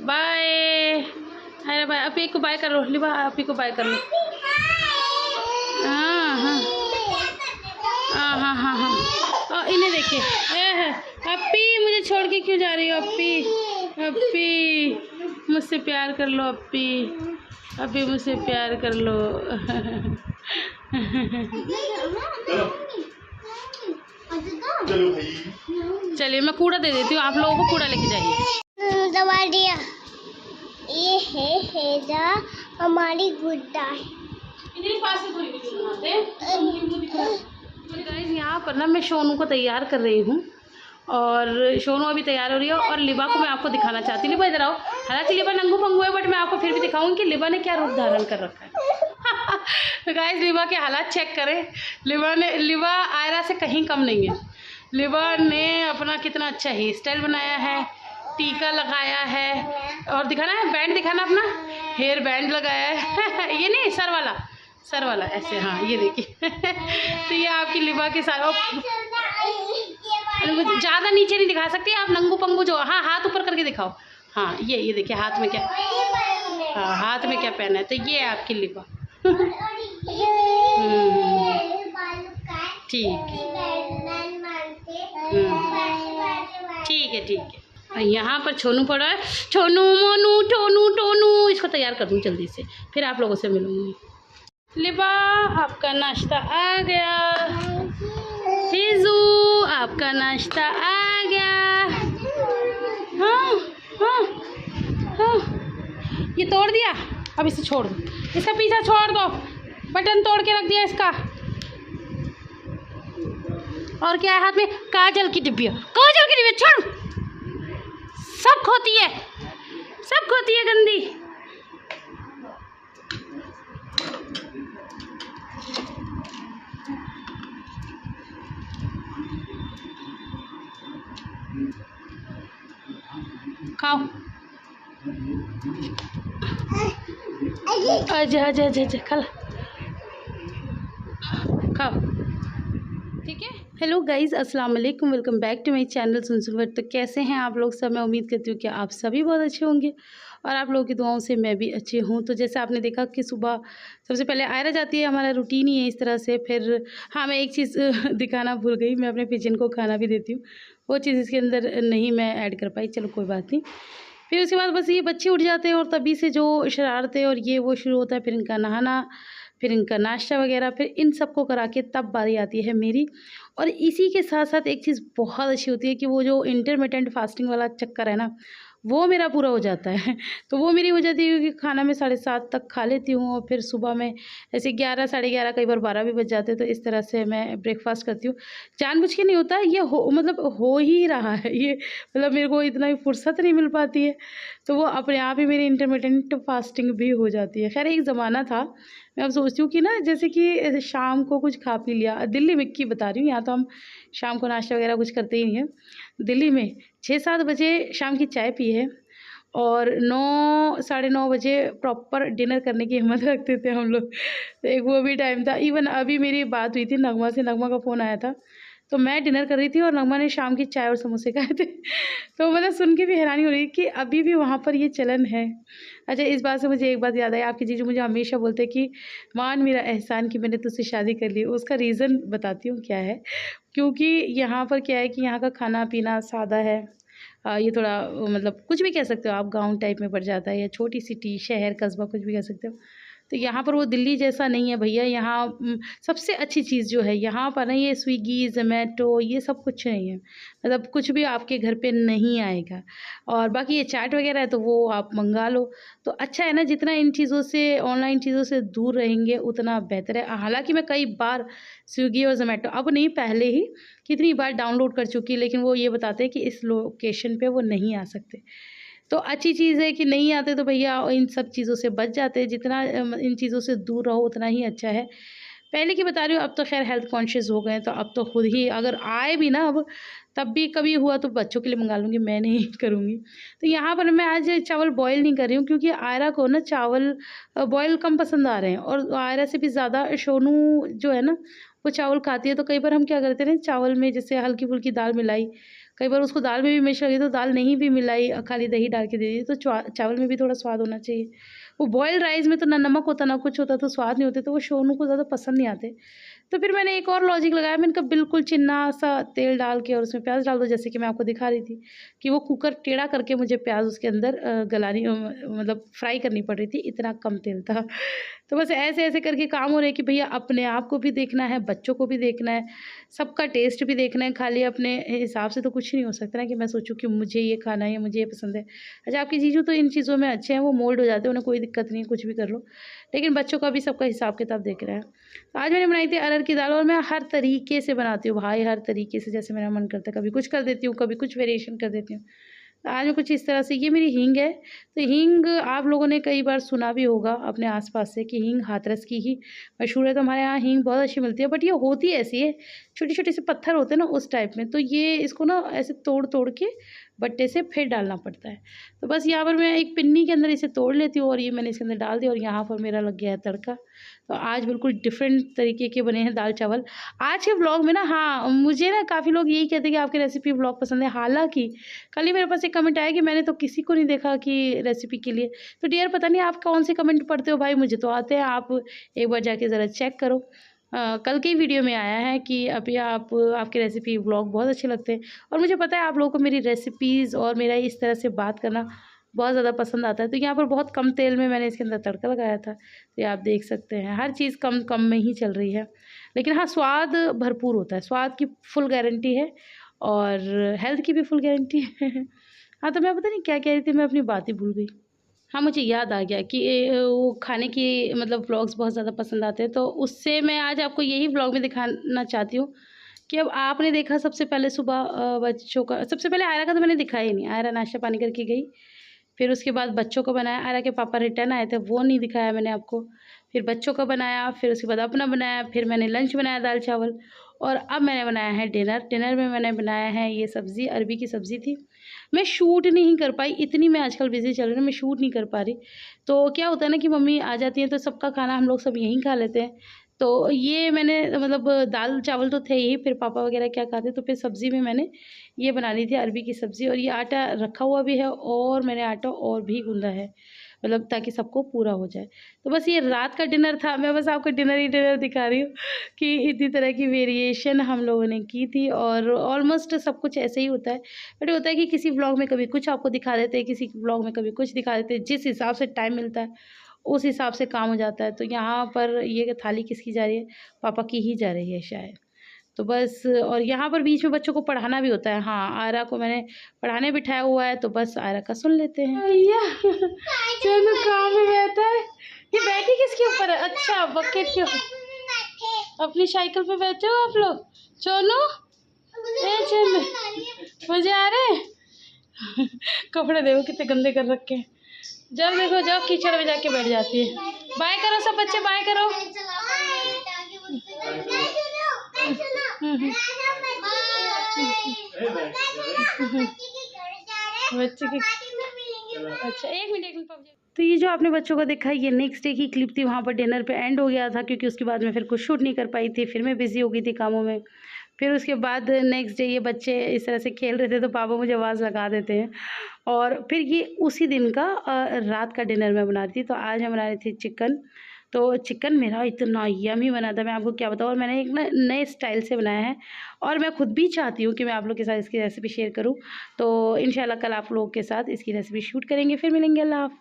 Bye. अरे bye, अपी को बाय कर लो लिबा, अपी को बाय कर लो। हाँ हाँ हाँ हाँ हाँ हाँ। और इन्हें देखिए, अपी मुझे छोड़ के क्यों जा रही हो अपी? अपी मुझसे प्यार कर लो अपी, अपी मुझसे प्यार कर लो। चलिए मैं कूड़ा दे देती हूँ, आप लोगों को कूड़ा लेके जाइए। दबा दिया। ये है हमारी गुड्डा है। गाइस यहाँ पर ना मैं सोनू को तैयार कर रही हूँ और सोनू अभी तैयार हो रही है और लिबा को मैं आपको दिखाना चाहती हूँ। लिबा इधर आओ। हालांकि लिबा नंगू पंगू है बट मैं आपको फिर भी दिखाऊंगी कि लिबा ने क्या रूप धारण कर रखा है। तो गाइस लिबा के हालात चेक करें। लिबा आयरा से कहीं कम नहीं है। लिबा ने अपना कितना अच्छा हेयर स्टाइल बनाया है, टीका लगाया है और दिखाना है बैंड, दिखाना अपना हेयर बैंड लगाया है। ये नहीं सर वाला ऐसे, हाँ ये देखिए। तो ये आपकी लिबा के साथ ज़्यादा नीचे नहीं दिखा सकती आप, नंगू पंगू जो, हाँ हाथ ऊपर करके दिखाओ। हाँ ये देखिए हाथ में क्या, हाँ हाथ में क्या पहना है। तो ये है आपकी लिबा। ठीक है ठीक है। यहाँ पर छोनू पड़ा है, छोनू मोनू टोनू टोनू, इसको तैयार कर दूँ जल्दी से, फिर आप लोगों से मिलूंगी। लिबा आपका नाश्ता आ गया, हिजू आपका नाश्ता आ गया। हाँ हाँ हाँ, ये तोड़ दिया, अब इसे छोड़ दो, इसका पीछा छोड़ दो, बटन तोड़ के रख दिया इसका। और क्या है हाथ में? काजल की डिब्बिया, काजल की डिब्बिया छोड़, सब खोती है, सब खोती है गंदी। खाओ, आजा आजा आजा आजा, खा खाओ, ठीक है। हेलो गाइज़, अस्सलाम वालेकुम, welcome back to my channel सुनसुनवर। तो कैसे हैं आप लोग सब? मैं उम्मीद करती हूँ कि आप सभी बहुत अच्छे होंगे और आप लोगों की दुआओं से मैं भी अच्छी हूँ। तो जैसे आपने देखा कि सुबह सबसे पहले आयरा जाती है, हमारा रूटीन ही है इस तरह से। फिर हाँ, मैं एक चीज़ दिखाना भूल गई, मैं अपने पिजन को खाना भी देती हूँ, वो चीज़ इसके अंदर नहीं मैं ऐड कर पाई, चलो कोई बात नहीं। फिर उसके बाद बस ये बच्चे उठ जाते हैं और तभी से जो शरारतें और ये वो शुरू होता है। फिर इनका नहाना, फिर इनका नाश्ता वगैरह, फिर इन सबको करा के तब बारी आती है मेरी। और इसी के साथ साथ एक चीज़ बहुत अच्छी होती है कि वो जो इंटरमिटेंट फास्टिंग वाला चक्कर है ना, वो मेरा पूरा हो जाता है। तो वो मेरी हो जाती है क्योंकि खाना मैं 7:30 तक खा लेती हूँ और फिर सुबह में ऐसे 11 साढ़े 11 कई बार 12 भी बज जाते हैं। तो इस तरह से मैं ब्रेकफास्ट करती हूँ। जानबूझ के नहीं होता ये, हो ही रहा है ये, मतलब मेरे को इतना भी फुर्सत नहीं मिल पाती है, तो वो अपने आप ही मेरी इंटरमिटेंट फास्टिंग भी हो जाती है। खैर एक ज़माना था, मैं अब सोचती हूँ कि ना जैसे कि शाम को कुछ खा पी लिया, दिल्ली में की बता रही हूँ, यहाँ तो हम शाम को नाश्ता वगैरह कुछ करते ही नहीं हैं। दिल्ली में 6-7 बजे शाम की चाय पी है और 9 साढ़े 9 बजे प्रॉपर डिनर करने की हिम्मत रखते थे हम लोग। तो एक वो भी टाइम था। इवन अभी मेरी बात हुई थी नगमा से, नगमा का फ़ोन आया था, तो मैं डिनर कर रही थी और नगमा ने शाम की चाय और समोसे खाए थे। तो मतलब सुन के भी हैरानी हो रही कि अभी भी वहाँ पर ये चलन है। अच्छा, इस बात से मुझे एक बात याद आई, आपके जीजू मुझे हमेशा बोलते हैं कि मान मेरा एहसान कि मैंने तुझसे शादी कर ली। उसका रीज़न बताती हूँ क्या है। क्योंकि यहाँ पर क्या है कि यहाँ का खाना पीना सादा है। ये थोड़ा मतलब कुछ भी कह सकते हो आप, गाँव टाइप में पड़ जाता है या छोटी सिटी, शहर, कस्बा, कुछ भी कह सकते हो। तो यहाँ पर वो दिल्ली जैसा नहीं है भैया। यहाँ सबसे अच्छी चीज़ जो है यहाँ पर ना, ये स्विगी, ज़ोमैटो, ये सब कुछ नहीं है। मतलब कुछ भी आपके घर पे नहीं आएगा। और बाकी ये चाट वगैरह है तो वो आप मंगा लो। तो अच्छा है ना, जितना इन चीज़ों से, ऑनलाइन चीज़ों से दूर रहेंगे उतना बेहतर है। हालाँकि मैं कई बार स्विगी और ज़ोमैटो, अब नहीं पहले ही कितनी बार डाउनलोड कर चुकी, लेकिन वो ये बताते हैं कि इस लोकेशन पे वो नहीं आ सकते। तो अच्छी चीज़ है कि नहीं आते तो भैया इन सब चीज़ों से बच जाते हैं। जितना इन चीज़ों से दूर रहो उतना ही अच्छा है। पहले की बता रही हूँ, अब तो खैर हेल्थ कॉन्शियस हो गए हैं, तो अब तो खुद ही अगर आए भी ना, अब तब भी कभी हुआ तो बच्चों के लिए मंगा लूँगी, मैं नहीं करूँगी। तो यहाँ पर मैं आज चावल बॉयल नहीं कर रही हूँ क्योंकि आयरा को ना चावल बॉयल कम पसंद आ रहे हैं और आयरा से भी ज़्यादा सोनू जो है ना, वो चावल खाती है। तो कई बार हम क्या करते हैं, चावल में जैसे हल्की फुल्की दाल मिलाई, कई बार उसको दाल में भी मिर्च लगी तो दाल नहीं भी मिलाई, खाली दही डाल के दे दी, तो चावल में भी थोड़ा स्वाद होना चाहिए। वो बॉइल्ड राइस में तो ना नमक होता ना कुछ होता, तो स्वाद नहीं होते, तो वो सोनू को ज़्यादा पसंद नहीं आते। तो फिर मैंने एक और लॉजिक लगाया, मैंने कहा बिल्कुल चिन्ना सा तेल डाल के और उसमें प्याज डाल दो, जैसे कि मैं आपको दिखा रही थी कि वो कुकर टेढ़ा करके मुझे प्याज उसके अंदर मतलब फ्राई करनी पड़ रही थी, इतना कम तेल था। तो बस ऐसे-ऐसे करके काम हो रहे हैं कि भैया अपने आप को भी देखना है, बच्चों को भी देखना है, सबका टेस्ट भी देखना है, खाली अपने हिसाब से तो कुछ नहीं हो सकता ना कि मैं सोचूँ कि मुझे ये खाना है या मुझे ये पसंद है। अच्छा, आपके जीजू तो इन चीज़ों में अच्छे हैं, वो मोल्ड हो जाते हैं, उन्हें कोई दिक्कत नहीं है, कुछ भी कर लो। लेकिन बच्चों का भी सबका हिसाब-किताब देख रहा है। तो आज मैंने बनाई थी अरहर की दाल, और मैं हर तरीके से बनाती हूँ भाई, हर तरीके से, जैसे मेरा मन करता है, कभी कुछ कर देती हूँ, कभी कुछ वेरिएशन कर देती हूँ। तो आज मैं कुछ इस तरह से, ये मेरी हींग है। तो हींग आप लोगों ने कई बार सुना भी होगा अपने आस-पास से कि हींग हाथरस की ही मशहूर है, तो हमारे यहाँ हींग बहुत अच्छी मिलती है, बट ये होती ऐसी है, छोटे-छोटे से पत्थर होते हैं ना उस टाइप में, तो ये इसको ना ऐसे तोड़-तोड़ के बट्टे से फिर डालना पड़ता है। तो बस यहाँ पर मैं एक पिन्नी के अंदर इसे तोड़ लेती हूँ और ये मैंने इसके अंदर डाल दिया, और यहाँ पर मेरा लग गया है तड़का। तो आज बिल्कुल डिफरेंट तरीके के बने हैं दाल-चावल। आज के व्लॉग में ना, हाँ, मुझे ना काफ़ी लोग यही कहते हैं कि आपकी रेसिपी व्लॉग पसंद है। हालाँकि कल ही मेरे पास एक कमेंट आया कि मैंने तो किसी को नहीं देखा कि रेसिपी के लिए। तो डियर, पता नहीं आप कौन से कमेंट पढ़ते हो भाई, मुझे तो आते हैं, आप एक बार जाके ज़रा चेक करो। कल के ही वीडियो में आया है कि अभी आपके रेसिपी व्लॉग बहुत अच्छे लगते हैं, और मुझे पता है आप लोगों को मेरी रेसिपीज़ और मेरा इस तरह से बात करना बहुत ज़्यादा पसंद आता है। तो यहाँ पर बहुत कम तेल में मैंने इसके अंदर तड़का लगाया था, तो ये आप देख सकते हैं, हर चीज़ कम कम में ही चल रही है। लेकिन हाँ, स्वाद भरपूर होता है, स्वाद की फुल गारंटी है, और हेल्थ की भी फुल गारंटी है। हाँ, तो मैं पता नहीं क्या कह रही थी, मैं अपनी बात ही भूल गई। हाँ, मुझे याद आ गया कि वो खाने की मतलब व्लॉग्स बहुत ज़्यादा पसंद आते हैं, तो उससे मैं आज आपको यही व्लॉग में दिखाना चाहती हूँ कि अब आपने देखा सबसे पहले सुबह बच्चों का, सबसे पहले आयरा का तो मैंने दिखाया ही नहीं। आयरा नाश्ता पानी करके गई, फिर उसके बाद बच्चों को बनाया, आयरा के पापा रिटर्न आए थे, वो नहीं दिखाया मैंने आपको। फिर बच्चों का बनाया, फिर उसके बाद अपना बनाया, फिर मैंने लंच बनाया दाल-चावल, और अब मैंने बनाया है डिनर। डिनर में मैंने बनाया है ये सब्ज़ी, अरबी की सब्ज़ी थी। मैं शूट नहीं कर पाई, इतनी मैं आजकल बिज़ी चल रही हूँ, मैं शूट नहीं कर पा रही। तो क्या होता है ना कि मम्मी आ जाती हैं तो सबका खाना हम लोग सब यहीं खा लेते हैं। तो ये मैंने मतलब दाल-चावल तो थे ही, फिर पापा वग़ैरह क्या खाते, तो फिर सब्ज़ी में मैंने ये बना ली थी अरबी की सब्ज़ी, और ये आटा रखा हुआ भी है, और मैंने आटा और भी गूँधा है, मतलब ताकि सबको पूरा हो जाए। तो बस ये रात का डिनर था, मैं बस आपको डिनर ही डिनर दिखा रही हूँ कि इतनी तरह की वेरिएशन हम लोगों ने की थी, और ऑलमोस्ट सब कुछ ऐसे ही होता है। बट होता है कि किसी व्लॉग में कभी कुछ आपको दिखा देते हैं, किसी व्लॉग में कभी कुछ दिखा देते हैं, जिस हिसाब से टाइम मिलता है उस हिसाब से काम हो जाता है। तो यहाँ पर ये थाली किसकी जा रही है? पापा की ही जा रही है शायद। तो बस, और यहाँ पर बीच में बच्चों को पढ़ाना भी होता है। हाँ, आयरा को मैंने पढ़ाने बिठाया हुआ है, तो बस आयरा का सुन लेते हैं। भैया चलो, काम में बैठा है। ये बैठी किसके ऊपर है? अच्छा, बकेट के ऊपर। अपनी साइकिल पे बैठे हो आप लोग? चलो, ए चलो, मजे आ रहे हैं? कपड़े देखो कितने गंदे कर रखे हैं। जब देखो जाओ कीचड़ में जाके बैठ जाती है। बाय करो सब बच्चे, बाय करो। बच्चे की, अच्छा, एक मिनट तो ये जो आपने बच्चों को देखा, ये नेक्स्ट डे की क्लिप थी। वहाँ पर डिनर पे एंड हो गया था, क्योंकि उसके बाद मैं फिर कुछ शूट नहीं कर पाई थी, फिर मैं बिज़ी हो गई थी कामों में। फिर उसके बाद नेक्स्ट डे ये बच्चे इस तरह से खेल रहे थे, तो पापा मुझे आवाज़ लगा देते हैं, और फिर ये उसी दिन का रात का डिनर मैं बना रही थी। तो आज मैं बना रही थी चिकन। तो चिकन मेरा इतना यम्मी बना था, मैं आपको क्या बताऊँ, और मैंने एक ना नए स्टाइल से बनाया है, और मैं खुद भी चाहती हूँ कि मैं आप लोग के साथ इसकी रेसिपी शेयर करूँ। तो इंशाल्लाह कल आप लोगों के साथ इसकी रेसिपी शूट करेंगे। फिर मिलेंगे, अल्लाह हाफ़िज़।